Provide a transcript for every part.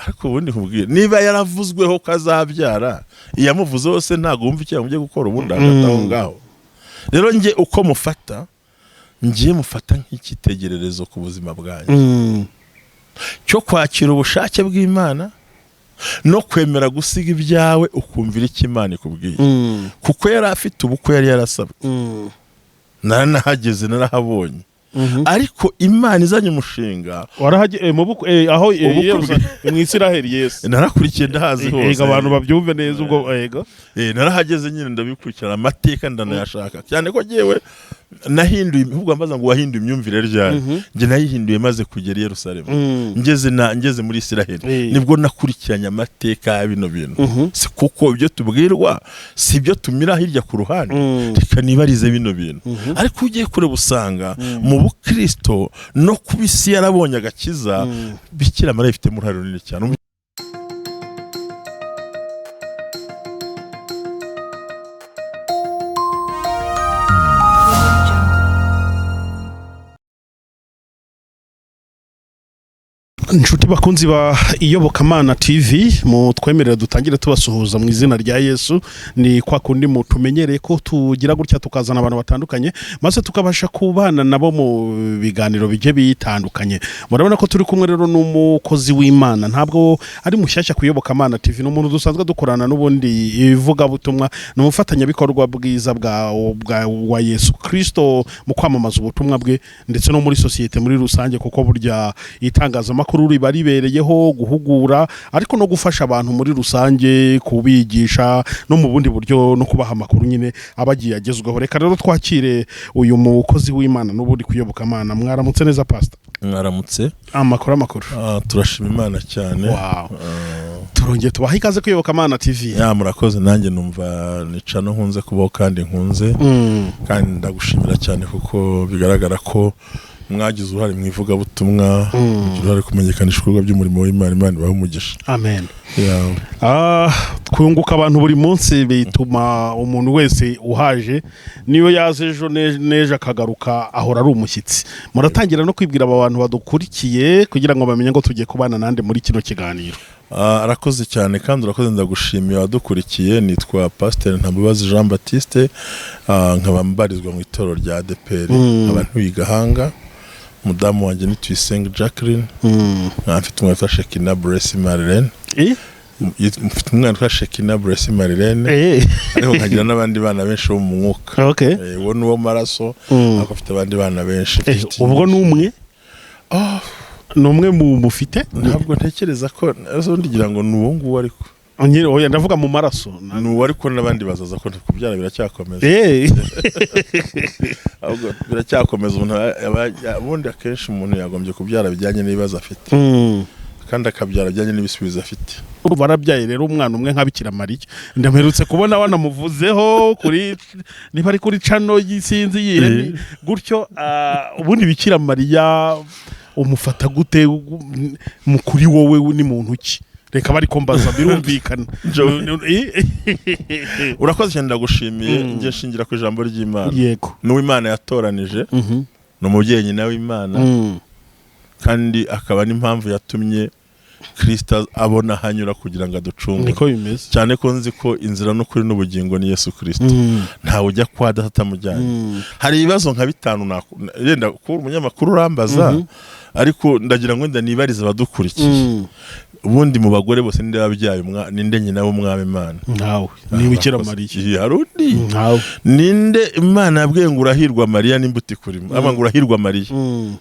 ariko ubundi nkubwire niba yaravuzweho kazabyara iyamuvuze hose ntago wumva icyo yamujye gukora ubundi agataho ngaho. Rero nge uko mufata ngiye mufata nk'ikitegererezo ku buzima bwanjye cyo kwakira ubushake bw'Imana no kwemera gusiga ibyawe ukumvira icyo Imana ikubwiye kuko yari afite ubukwe yari yarasabwe narahageze narahabonye ariko Imana izanye umushinga warahage mu bukwe aho mu Isiraheli Yesu narakurikiye ndahazi hose abantu babyumve neza ubwo ego narahageze nyine ndabikurikirana amateka ndanayashaka cyane ko jewe nahinduye ahubwo mbaza ngo wahinduye imyumvire ryari nge nayihinduye maze kugera i Yerusalemu ngeze muri Isiraheli nibwo nakurikiranye amateka ya bino bintu si kuko ibyo tubwirwa si ibyo tumira hirya ku ruhande reka nibarize bino bintu ariko ugiye kureba usanga mu bukristo no kubisi yarabonye agakiza Bikira Mariya ifite uruhare runini cyane. Inshuti bakunzi ba Iyobokamana TV mu twemerera dutangire tubasuhuza mu izina rya Yesu. Ni kwa kundi mutumenyereye ko tugira gutya tukazana abantu batandukanye maze tukabasha kubana nabo mu biganiro bije bitandukanye. Murabona ko turi kumwe rero n'umukozi w'Imana ntabwo ari mushyashya ku Iyobokamana TV, no muntu dusanzwe dukorana n'ubundi ivuga butumwa no mufatanya bikorwa bwiza bwa Yesu Kristo mu kwamamaza ubutumwa bwe ndetse no muri societe muri rusange, kuko burya itangazamakuru baribereyeho guhugura ariko no gufasha abantu muri rusange kubigisha no mu bundi buryo no kubaha amakuru nyine abagiye agezweho. Reka rero twakire uyu mukozi w'Imana n'ubundi kuyobokamana. Mwaramutse neza pastor? Mwaramutse. Amakuru turashima Imana cyane. Turongeye tubaha ikaze kuyobokamana TV. Murakoze, nanjye numva nica no nkunze kubaho kandi nkunze kandi ndagushimira cyane kuko bigaragara ko mwagize uruhare mu ivugabutumwa uruhare kumenyekanisha ibikorwa by'umurimo w'Imana. Imana ibahe umugisha. Amen. Twunguka abantu buri munsi bituma umuntu wese uhaje niyo yaje ejo neje akagaruka ahora ari umushyitsi. Muratangira no kwibwira aba bantu badukurikiye kugira ngo bamenye ngo tugiye kubana nande muri kino kiganiro. Arakoze cyane kandi urakoze, ndagushimiye wadukurikiye. Nitwa Pasteur Ntambabazi Jean Baptiste, nkaba mbarizwa mu itorero rya ADPR abantu y'Igahanga. Mudamu wanjye ni Tuyisenge Jacqueline, mfite umwana witwa Shekina Blessing Marilene, mfite umwana witwa Shekina Blessing Marilene, ariko nkagira n'abandi bana benshi bo mu mwuka. Uwo ni uwo maraso, ariko afite abandi bana benshi. Ubwo ni umwe? Numwe mufite? Ntabwo ntekereza ko ndigira ngo nuwo nguwo, ariko oya ndavuga mu maraso nuwo, ariko n'abandi bazaza ko kubyara biracyakomeza. Ahubwo biracyakomeza. Ubundi akenshi umuntu yagombye kubyara bijyanye n'ibibazo afite kandi akabyara bijyanye n'ibisubizo afite. Barabyaye rero umwana umwe nka Bikira Mariya, ndamperutse kubona wanamuvuzeho kuri niba ari kuri channel yisinzi yihe gutyo. Ubundi Bikira Mariya umufata gute mukuri wowe ni muntu ki? Reka bari kombaza birumvikana. Urakoze cyane, ndagushimiye. Ngiye shingira ku ijambo ry'Imana. Yego. N'Imana yatoranije no mubyeyi nyina w'Imana kandi akaba n'impamvu yatumye Kristo abona hanyura kugira ngo aducunge. Niko bimeze cyane ko nzi ko inzira n'ukuri n'ubugingo ni Yesu Kristo. Ntawe ujya kwa Data atamujyanye. Hari ibibazo nka bitanu yenda ko umunyamakuru urambaza, ariko ndagira ngo ndanibariza abadukurikiye. Ubundi mu bagore bose ninde wabyaye ninde nyina w'Umwami Imana? Ntawe. Ni Bikira Mariya. Harundi ntawe. Ninde Imana yabwiye ngo urahirwa Mariya n'imbuto ikurimo? Aba ngo urahirwa Mariya.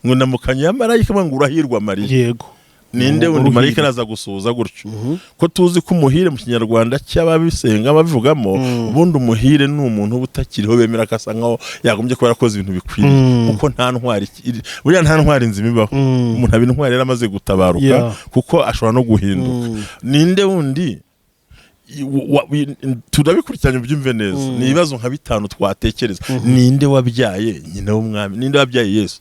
Ngo namukanye ya marayika ngo urahirwa Mariya. Yego. Ninde wundi marayika araza gusuhuza gutyo? Ko tuzi ko umuhire mu Kinyarwanda cy'ababisenga bavugamo ubundi umuhire ni umuntu ubutakiriho bemera akasa nkaho yagombye kuba yarakoze ibintu bikwiriye, kuko nta ntwari buriya nta ntwari nzima ibaho. Umuntu aba intwari yaramaze gutabaruka kuko ashobora no guhinduka. Ninde wundi turabikurikiranye byumve neza. Ni ibibazo nka bitanu twatekereza. Ninde wabyaye nyina w'Umwami? Ninde wabyaye Yesu?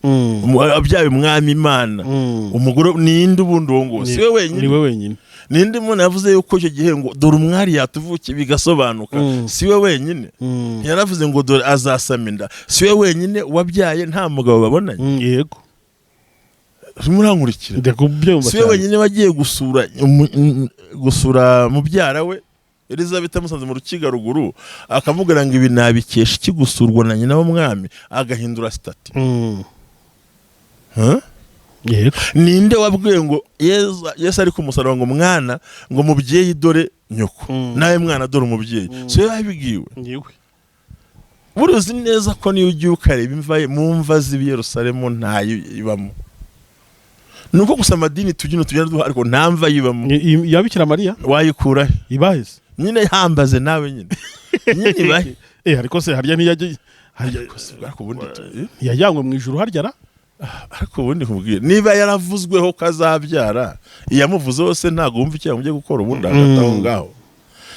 Wabyaye Umwami Imana? Umugore ninde ubundi wo ngo si we wenyine? Ni we wenyine. Ninde umuntu yavuze yuko icyo gihe ngo dore umwari yatuvukiye bigasobanuka? Si we wenyine. Yaravuze ngo dore azasama inda? Si we wenyine wabyaye nta mugabo babonanye? Yego. murankurikira ndakubyumva si we wenyine wagiye gusura mubyara we Elizabeth amusanze mu rukiga ruguru akamubwira ngo ibi nabikesha iki gusurwa na nyina w'umwami agahindura stati. yego ninde wabwiye ngo Yesu ari kumusaraba ngo mwana ngo mubyeyi dore nyoko nawe mwana dore umubyeyi so yabibwiwe. yewe buruzi neza ko niyo ugiye ukareba imva mu mva z'i Yerusalemu ntayo ibamo. Nuko gusa amadini tugino tugenda duha ariko nta mva yibamo. yabikira Mariya wayikura ibaheze nyine hambaze nawe nyine ibahe ariko se harya ntiyaje ariko ubundi yajyanywe mu ijuru harya ariko ubundi nkubwire niba yaravuzweho kazabyara iyamuvuze hose ntago wumva icyo yamujye gukora ubundi hagati aho ngaho.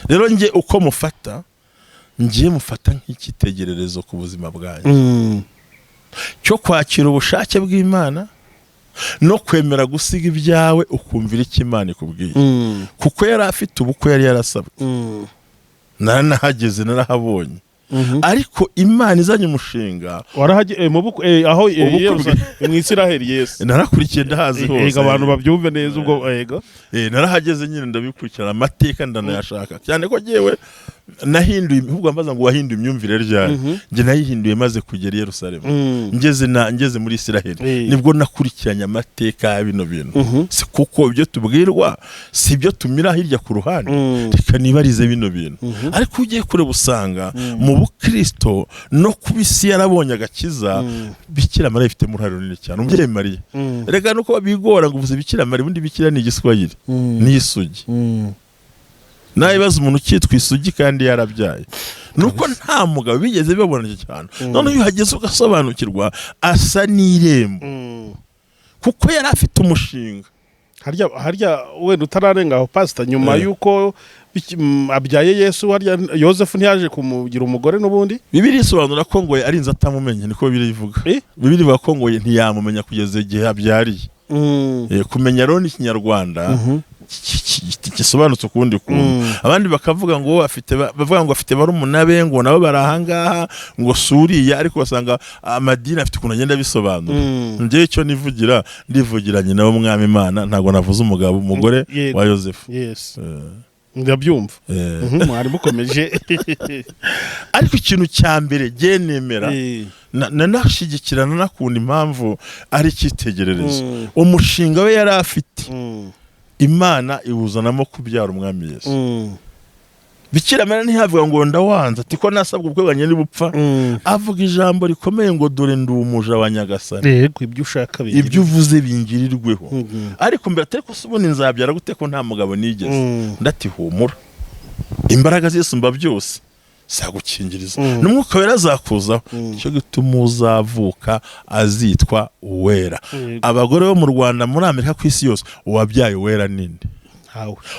Rero nge uko mufata nk'ikitegererezo ku buzima bwanjye cyo kwakira ubushake bw'Imana no kwemera gusiga ibyawe ukumvira icyo Imana ikubwiye kuko yari afite ubukwe yari yarasabwe narahageze narahabonye ariko Imana izanye umushinga warahagiye mu bukwe aho mu Isiraheli Yesu narakurikiye ndahazi hose abantu babyumve neza ubwo ego narahageze nyine ndabikurikirana amateka ndanayashaka cyane ko jewe nahinduye ahubwo ambaza ngo wahinduye imyumvire ryari nge nayihinduye maze kugera i Yerusalemu ngeze muri Isiraheli nibwo nakurikiranye amateka ya bino bintu si kuko ibyo tubwirwa si ibyo tumira hirya ku ruhande reka nibarize bino bintu ariko ugiye kureba usanga mu bukristo no kubisi yarabonye agakiza Bikira Mariya ifite uruhare runini cyane umubyeyi Mariya reka nuko bigora ngo uvuze Bikira Mariya ubundi Bikira ni igiswahili ni isugi nayibaza umuntu ukitwa isugi kandi yarabyaye nuko nta mugabo bigeze babona cyane none iyo hageze ugasobanukirwa asa n'irembo kuko yari afite umushinga harya wenda utararenga aho pastor nyuma yuko abyaye Yesu harya Yosefu ntiyaje kumugira umugore n'ubundi Bibiliya isobanura ko ngo arinze atamumenye niko Bibiliya ivuga Bibiliya ivuga ko ngo ntiyamumenya kugeza igihe abyariye kumenya rero ni Kinyarwanda gisobanutse ukundi kuntu abandi bakavuga ngo afite barumuna be ngo nabo barahangaha ngo suriya ariko basanga amadini afite ukuntu agenda bisobanura ngiye icyo ndivugiranye nawe umwami Imana ntago navuze umugore wa Yosefu ndabyumva mwari mukomeje ariko ikintu cya mbere nemera nanashigikirana nakunda impamvu ari cyitegererezo umushinga we yari afite Imana iwuzanamo kubyara umwami Yesu Bikira Mariya ntihavuga ngo ndawanza ati ko nasabwe ubwo banye n'ubupfa avuga ijambo rikomeye ngo dore ndi umuja wa Nyagasani yego ibyo ushaka ibyo uvuze bingirirweho ariko mbere atari ko subona nzabyara gute ko nta mugabo nigeze ndati humura imbaraga z'Isumba byose sagukingiriza n'umwuka wera azakuzaho cyo gituma uzavuka azitwa uwera abagore bo mu Rwanda muri Amerika ku isi yose uwabyaye uwera ninde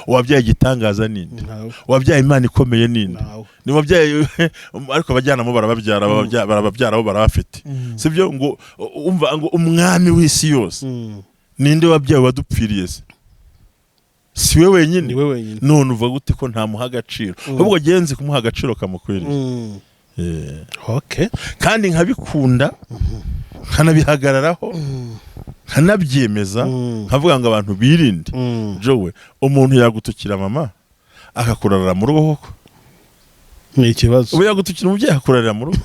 uwabyaye igitangaza ninde uwabyaye Imana ikomeye ninde ni wabyaye ariko abajyanamo barababyara abo barabafite sibyo ngo umva ngo umwami w'isi yose ninde wabyaye wadupfiriye se si we wenyine none uvuga gute ko nta muha agaciro ahubwo genzi kumuha agaciro kamukwiriye kandi nkabikunda nkanabihagararaho nkanabyemeza nkavuga ngo abantu birinde jowe umuntu yagutukira mama akakurarira mu rugo koko ni ikibazo ubu yagutukira umubyeyi akakurarira mu rugo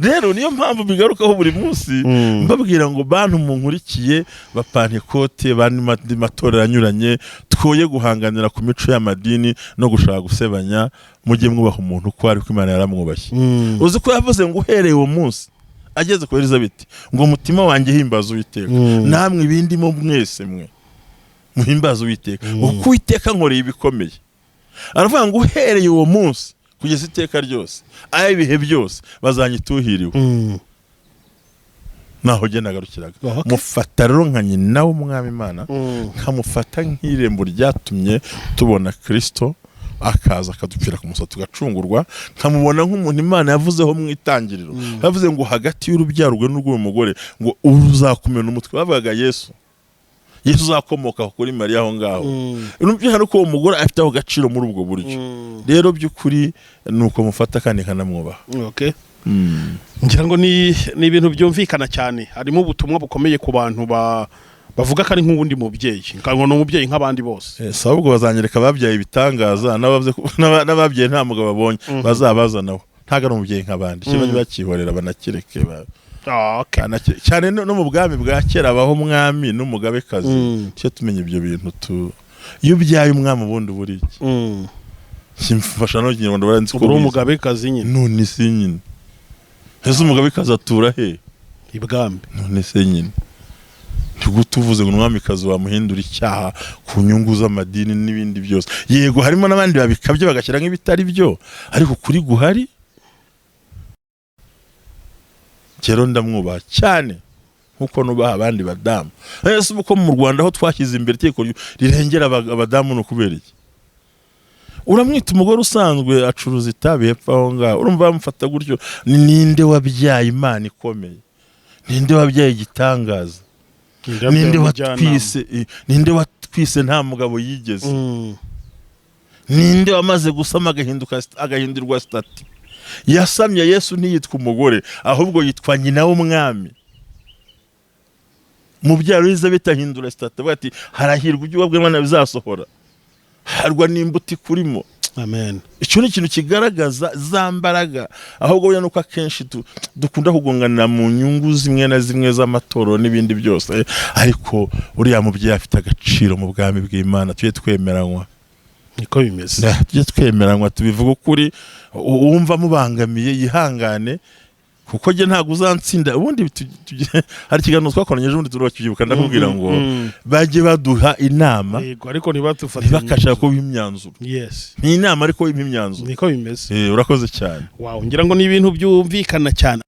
rero niyo mpamvu bigarukaho buri munsi mbabwira ngo bantu munkurikiye bapantekote bandi matorero anyuranye twoye guhanganira ku mico y'amadini no gushaka gusebanya mujye mwubaha umuntu ko ari ko Imana yaramwubashye uzi ko yavuze ngo uhereye uwo munsi ageze ku Elizabeth ngo umutima wanjye himbaza Uwiteka namwe ibindimo mwese mwe muhimbaza Uwiteka uko Uwiteka nkoreye ibikomeye aravuga ngo uhereye uwo munsi kugeza iteka ryose ayo ibihe byose bazanyituhiriwe naho nagarukiraga mufata rero nka nyina w'umwami Imana nkamufata nk'irembo ryatumye tubona Kristo akaza akadupfira ku musatsi tugacungurwa nkamubona nk'umuntu Imana yavuzeho mu itangiriro yavuze ngo hagati y'urubyaro rwe n'urw'uwo mugore ngo uzakumena umutwe bavugaga Yesu uzakomoka kuri Mariya aho ngaho urumva ko uwo mugore afite aho gaciro muri ubwo buryo rero by'ukuri nuko mufata kandi kanamwubaha ngira ngo ni ibintu byumvikana cyane, harimo ubutumwa bukomeye ku bantu bavuga ko ari nk'ubundi mubyeyi, ngo ni umubyeyi nk'abandi bose. ahubwo bazanyereka ababyaye ibitangaza n'ababyaye nta mugabo babonye bazabaza nawe, ntabwo ari umubyeyi nk'abandi, kiba bakihorera banakireke cyane. No mu bwami bwa kera abaho umwami n'umugabekazi, cyo tumenya ibyo bintu. Iyo ubyaye umwami ubundi buri iki mfasha no kinyarwanda baranzi ko uri umugabekazi nyine. None se nyine ese umugabekazi atura he? Ibwami. None se nyine tuvuze ngo umwamikazi wamuhindura icyaha ku nyungu z'amadini n'ibindi byose. Yego harimo n'abandi babikabye bagashyira nk'ibitari byo, ariko kuri guhari kero ndamwubaha cyane nkuko nubaha abandi badamu. Ese uko mu Rwanda aho twashyize imbere iteko rirengera abadamu no kubera iki? Uramwita umugore usanzwe acuruza itabi hepfo aho ngaho, urumva bamufata gutyo? Ninde wabyaye Imana ikomeye? Ninde wabyaye igitangaza? Ninde watwise nta mugabo yigeze? Ninde wamaze gusama agahindurwa stati? Yasamye Yesu ntiyitwa umugore, ahubwo yitwa nyina w'umwami. Mubyaro Elizabeth ahindura stati, bati harahirwa ibyo wabwe Imana bizasohora, harwa n'imbuto kurimo. Amen. Icyo ni ikintu kigaragaza za mbaraga, ahubwo bya nuko akenshi dukunda kugonganira mu nyungu zimwe na zimwe z'amatoro n'ibindi byose, ariko uriya mubyeyi afite agaciro mu bwami bw'Imana. Tujye twemeranywa, niko bimeze. Tujye twemeranywa, tubivuga ukuri. Uwumva mubangamiye yihangane, kuko je ntago uzantsinda. Ubundi hari ikiganiro twakoranye ejo turabyibuka, ndakubwira ngo baje baduha inama, yego, ariko ntibatufatira bakashaka ko bimyanzuro. Yes, ni inama ariko imyanzuro. Niko bimeze. Urakoze cyane. Wow, ngira ngo ni ibintu byumvikana cyane.